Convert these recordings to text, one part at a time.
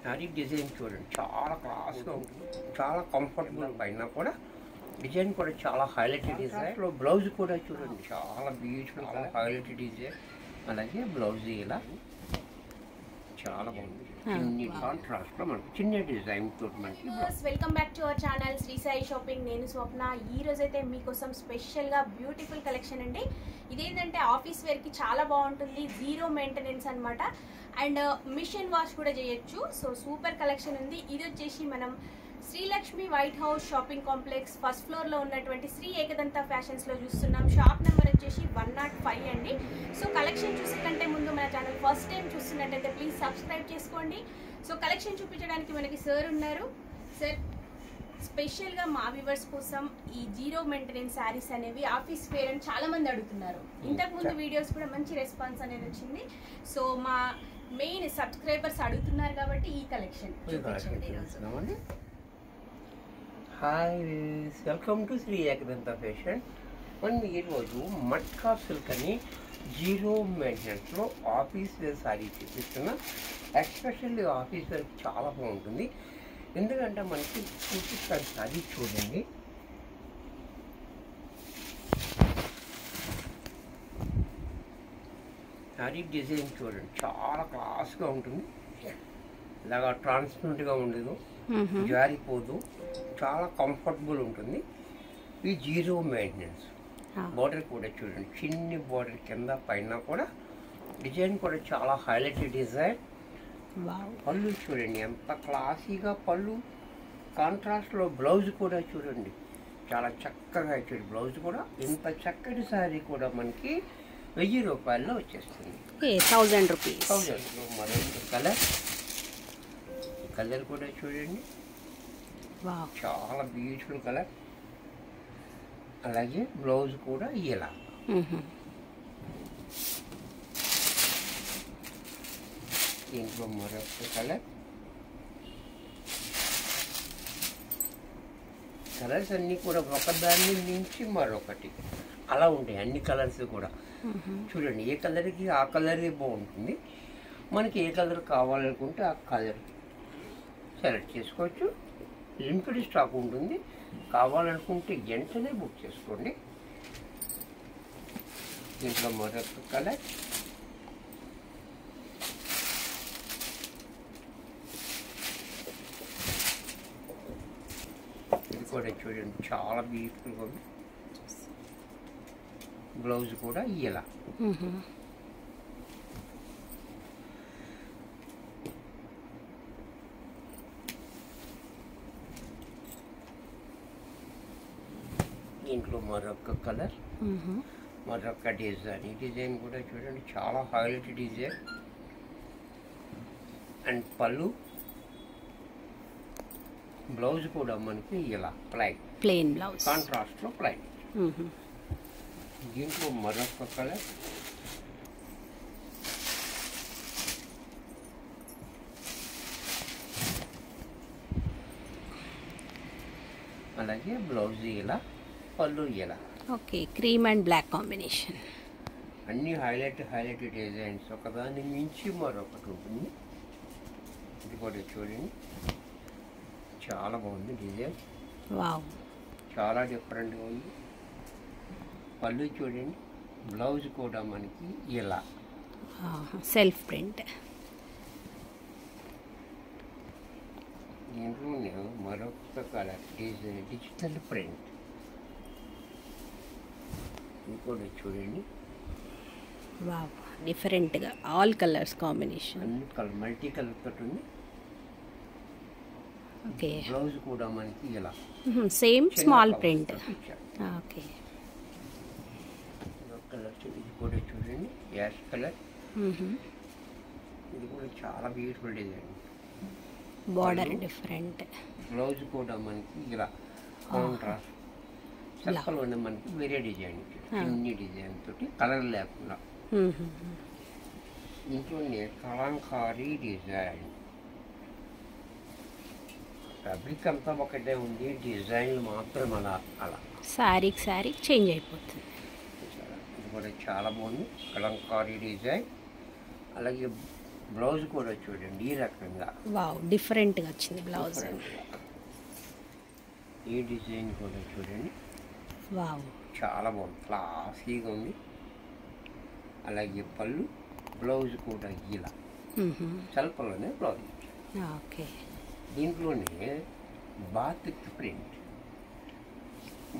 Sari design చూడండి, చాలా క్లాస్గా ఉంటుంది, చాలా కంఫర్టబుల్. పైన కూడా డిజైన్ కూడా చాలా హైలైటెడ్ డిజైన్. బ్లౌజ్ కూడా చూడండి, చాలా బ్యూటిఫుల్, చాలా హైలైటెడ్ డిజైన్. అలాగే బ్లౌజ్ ఇలా చాలా బాగుంది, చిన్న కాంట్రాస్ట్ లో మనకి చిన్న డిజైన్ తోటి మనకి. Welcome back to our channel Shri Sai shopping. నేను స్వప్న. ఈ రోజు అయితే మీకోసం స్పెషల్ గా బ్యూటిఫుల్ కలెక్షన్ అండి. ఇదేంటంటే ఆఫీస్ వేర్ కి చాలా బాగుంటుంది, జీరో మెయింటెనెన్స్ అన్నమాట. అండ్ మిషన్ వాష్ కూడా చేయొచ్చు. సో సూపర్ కలెక్షన్ ఉంది. ఇది వచ్చేసి మనం Srilakshmi white house shopping complex first floor లో ఉన్నటువంటి శ్రీ ఏకదంత ఫ్యాషన్స్ లో చూస్తున్నాం. షాప్ నెంబర్ వచ్చేసి 105 అండి. సో కలెక్షన్ చూసే కంటే ముందు మన ఛానల్ ఫస్ట్ టైం చూస్తున్నట్టయితే ప్లీజ్ సబ్స్క్రైబ్ చేసుకోండి. సో కలెక్షన్ చూపించడానికి మనకి సార్ ఉన్నారు. సార్, స్పెషల్ గా మా వ్యూవర్స్ కోసం ఈ జీరో మెయింటెనెన్స్ శారీస్ అనేవి ఆఫీస్ వేర్ అని చాలా మంది అడుగుతున్నారు. ఇంతకు ముందు వీడియోస్ కూడా మంచి రెస్పాన్స్ అనేది వచ్చింది. సో మా మెయిన్ సబ్స్క్రైబర్స్ అడుగుతున్నారు కాబట్టి ఈ కలెక్షన్ చూపించండి ఈరోజు. Hi, welcome to Shri Ekadanta fashion. మనం ఈరోజు మట్కా సిల్క్ అని జీరో మెయింటెనెన్స్లో ఆఫీస్ వేర్ శారీ చూపిస్తున్నా. ఎస్పెషల్లీ ఆఫీస్ వేర్ చాలా బాగుంటుంది, ఎందుకంటే మనకి చూపిస్తాను. శారీ చూడండి, శారీ డిజైన్ చూడండి, చాలా క్లాస్గా ఉంటుంది. ఇలాగా ట్రాన్స్పరెంట్గా ఉండదు, జారిపోదు, చాలా కంఫర్టబుల్ ఉంటుంది. ఈ జీరో మెయింటెనెన్స్. బార్డర్ కూడా చూడండి, చిన్ని బార్డర్ కింద పైన కూడా డిజైన్ కూడా చాలా హైలైటెడ్ డిజైన్. పళ్ళు చూడండి ఎంత క్లాసీగా పళ్ళు, కాంట్రాస్ట్లో బ్లౌజ్ కూడా చూడండి చాలా చక్కగా ఇచ్చాడు. బ్లౌజ్ కూడా ఇంత చక్కటి శారీ కూడా మనకి 1000 రూపాయల్లో వచ్చేస్తుంది. 1000 రూపీస్. 1000లో మరొక కలర్, కలర్ కూడా చూడండి చాలా బ్యూటిఫుల్ కలర్. అలాగే బ్లౌజ్ కూడా ఇలా. దీంట్లో మరొక కలర్. కలర్స్ అన్నీ కూడా ఒకదాన్ని మించి మరొకటి అలా ఉంటాయి అన్ని కలర్స్ కూడా. చూడండి, ఏ కలర్కి ఆ కలరే బాగుంటుంది. మనకి ఏ కలర్ కావాలనుకుంటే ఆ కలర్ సెలెక్ట్ చేసుకోవచ్చు. లిమిటెడ్ స్టాక్ ఉంటుంది, కావాలనుకుంటే వెంటనే బుక్ చేసుకోండి. దీంట్లో మరొక కలర్. ఇది కూడా చూడండి చాలా బ్యూటిఫుల్గా ఉంది. బ్లౌజ్ కూడా ఇలా. దీంట్లో మరొక కలర్, మరొక డిజైన్. ఈ డిజైన్ కూడా చూడండి చాలా హైలైటెడ్ డిజైన్. అండ్ పళ్ళు, బ్లౌజ్ కూడా మనకి ఇలా ప్లెయిన్ బ్లౌజ్, కాంట్రాస్ట్లో ప్లెయిన్. దీంట్లో మరొక కలర్. అలాగే బ్లౌజ్ ఇలా, పళ్ళు ఇలా. Okay, cream and black combination. అన్ని హైలైటెడ్ డిజైన్స్, ఒకదాన్ని మించి మరొకటి ఉంటుంది. ఇది కూడా చూడండి చాలా బాగుంది డిజైన్. చాలా డిఫరెంట్గా ఉంది. పళ్ళు చూడండి, బ్లౌజ్ కూడా మనకి ఇలా సెల్ఫ్ ప్రింట్. దీంట్లో మరొక కలర్ డిజైన్, డిజిటల్ ప్రింట్. ఇది కూడా చూడండి డిఫరెంట్గా ఆల్ కలర్స్ కాంబినేషన్, అన్ని కలర్ మల్టీ కలర్ తోటి ఉంది. ఓకే, బ్లౌజ్ కూడా మనకి ఇలా same small print. Okay, colour ఇది కూడా చూడండి యాష్ కలర్. ఇది కూడా చాలా beautiful design. Border different, blouse కూడా మనకి ఇలా కాంట్రాస్ట్. చెప్పలోనే మనకి వేరే డిజైన్, చిన్ని డిజైన్ తోటి కలర్ లేకుండా. ఇంట్లోనే కలంకారీ డిజైన్. ఫ్యాబ్రిక్ అంతా ఒకటే ఉంది, డిజైన్లు మాత్రం అలా శారీకి శారీ చేంజ్ అయిపోతుంది. ఇది కూడా చాలా బాగుంది, కలంకారీ డిజైన్. అలాగే బ్లౌజ్ కూడా చూడండి ఈ రకంగా వావ్, డిఫరెంట్గా వచ్చింది బ్లౌజ్. ఈ డిజైన్ కూడా చూడండి, వావ్, చాలా బాగుంది, క్లాసీగా ఉంది. అలాగే పళ్ళు, బ్లౌజ్ కూడా ఇలా చల్పలోనే బ్లౌజ్. ఓకే, దీంట్లోనే బాతిక్ ప్రింట్,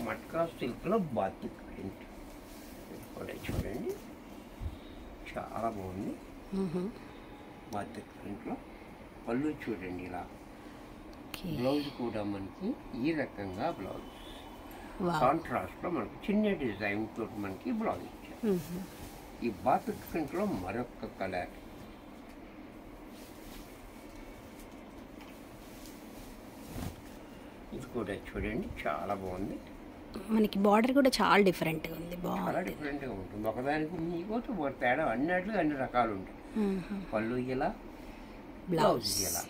మట్కా సిల్క్లో బాతిక్ ప్రింట్ కూడా చూడండి, చాలా బాగుంది. బాతిక్ ప్రింట్లో పళ్ళు చూడండి ఇలా, బ్లౌజ్ కూడా మనకి ఈ రకంగా బ్లౌజ్. కాంట్రాస్ట్లో మనకి చిన్న డిజైన్ తోటి మనకి బ్లౌజ్ ఇచ్చారు. ఈ బాతిక్ ప్రింట్లో మరొక కలర్, ఇది కూడా చూడండి చాలా బాగుంది. మనకి బార్డర్ కూడా చాలా డిఫరెంట్గా ఉంది, చాలా డిఫరెంట్గా ఉంటుంది. ఒకదానికి ఇంకోటి ఒక తేడా, అన్నట్లు అన్ని రకాలు ఉంటాయి. పళ్ళు ఇలా, బ్లౌజ్ ఇలా.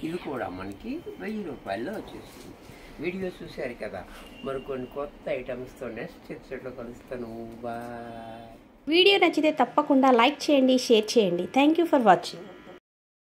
ఇది కూడా మనకి 1000 రూపాయల్లో వచ్చేస్తుంది. వీడియో చూశారు కదా, మరికొన్ని కొత్త ఐటమ్స్తో నెక్స్ట్ ఎపిసోడ్లో కలుస్తాను. బాయ్. వీడియో నచ్చితే తప్పకుండా లైక్ చేయండి, షేర్ చేయండి. Thank you for watching.